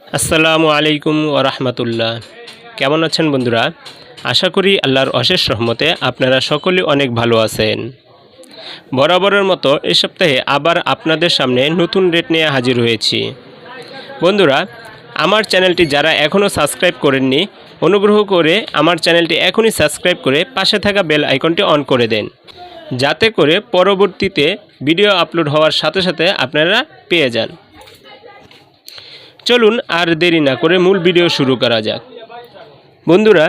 আসসালামু আলাইকুম ওয়া রাহমাতুল্লাহ। কেমন আছেন বন্ধুরা? আশা করি আল্লাহর অশেষ রহমতে আপনারা সকলে অনেক ভালো আছেন। বরাবরের মতো এই সপ্তাহে আবার আপনাদের সামনে নতুন রেট নিয়ে হাজির হয়েছি। বন্ধুরা, আমার চ্যানেলটি যারা এখনও সাবস্ক্রাইব করেননি, অনুগ্রহ করে আমার চ্যানেলটি এখনই সাবস্ক্রাইব করে পাশে থাকা বেল আইকনটি অন করে দেন, যাতে করে পরবর্তীতে ভিডিও আপলোড হওয়ার সাথে সাথে আপনারা পেয়ে যান। চলুন আর দেরি না করে মূল ভিডিও শুরু করা যাক। বন্ধুরা,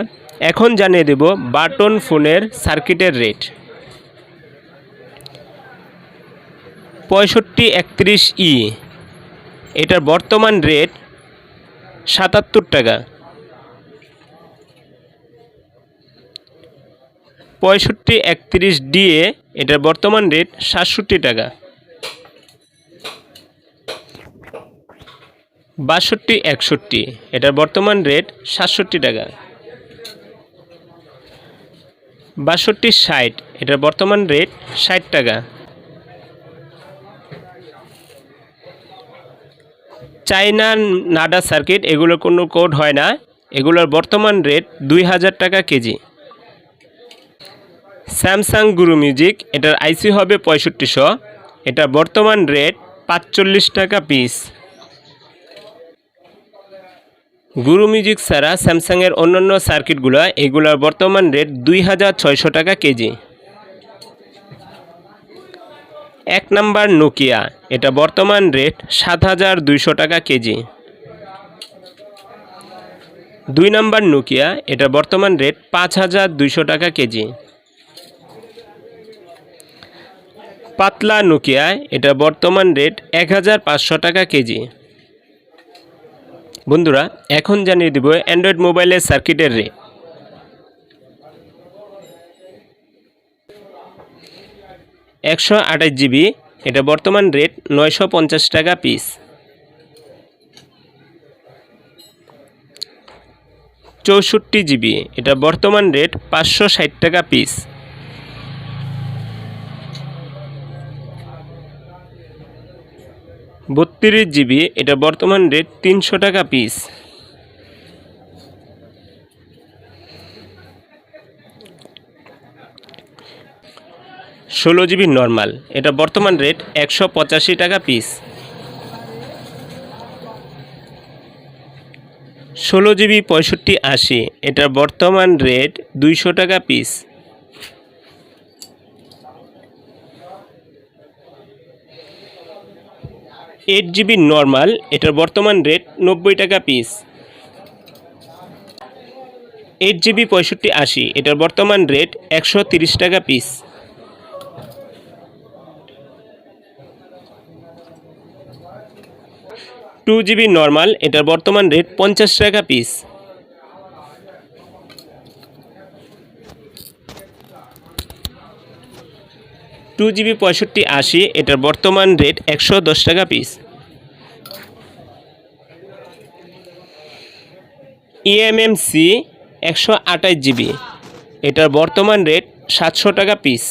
এখন জানিয়ে দেব বাটন ফোনের সার্কিটের রেট। 6531E এটার বর্তমান রেট 77 টাকা। 6531DA এটার বর্তমান রেট 67 টাকা। 6261 এটার বর্তমান রেট 67 টাকা। 6260 এটার বর্তমান রেট 60 টাকা। চায়না নাডা সার্কিট, এগুলোর কোনো কোড হয় না, এগুলোর বর্তমান রেট 2000 টাকা কেজি। স্যামসাং গুরু মিউজিক, এটার আইসি হবে 6500, এটার বর্তমান রেট 45 টাকা পিস। গুরু মিউজিক ছাড়া স্যামসাংয়ের অন্যান্য সার্কিটগুলো, এগুলোর বর্তমান রেট 2600 টাকা কেজি। 1 নাম্বার নোকিয়া, এটা বর্তমান রেট 7200 টাকা কেজি। 2 নাম্বার নোকিয়া, এটা বর্তমান রেট 5200 টাকা কেজি। পাতলা নোকিয়া, এটা বর্তমান রেট 1500 টাকা কেজি। বন্ধুরা, এখন জানিয়ে দেব অ্যান্ড্রয়েড মোবাইলের সার্কিটের রেট। 128GB এটা বর্তমান রেট 950 টাকা পিস। 64GB এটা বর্তমান রেট 560 টাকা পিস। 32GB এটা বর্তমান রেট 300 টাকা পিস। 16GB নর্মাল, এটা বর্তমান রেট 185 টাকা পিস। 16GB 6580 এটার বর্তমান রেট 200 টাকা পিস। 8GB নর্মাল, এটার বর্তমান রেট 90 টাকা পিস। 8GB 6580 এটার বর্তমান রেট 130 টাকা পিস। 2GB নর্মাল, এটার বর্তমান রেট 50 টাকা পিস। 2GB 6580 এটার বর্তমান রেট 110 টাকা পিস। eMMC 128GB এটার বর্তমান রেট 700 টাকা পিস।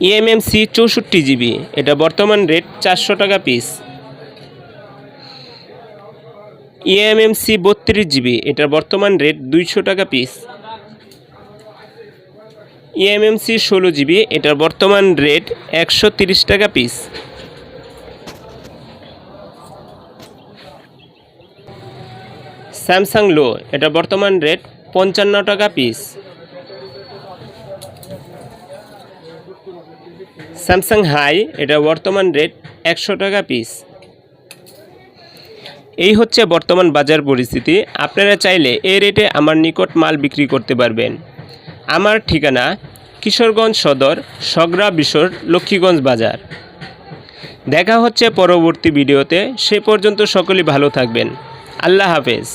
eMMC 64GB এটা বর্তমান রেট 400 টাকা পিস। eMMC 32GB এটার বর্তমান রেট 200 টাকা পিস। eMMC 16GB এটার বর্তমান রেট 130 টাকা পিস। স্যামসাং লো, এটা বর্তমান রেট 55 টাকা পিস। স্যামসাং হাই, এটা বর্তমান রেট 100 টাকা পিস। এই হচ্ছে বর্তমান বাজার পরিস্থিতি। আপনারা চাইলে এই রেটে আমার নিকট মাল বিক্রি করতে পারবেন। আমার ঠিকানা কিশোরগঞ্জ সদর, সগড়া বিশর, লক্ষ্মীগঞ্জ বাজার। দেখা হচ্ছে পরবর্তী ভিডিওতে। সে পর্যন্ত সকলেই ভালো থাকবেন। আল্লাহ হাফেজ।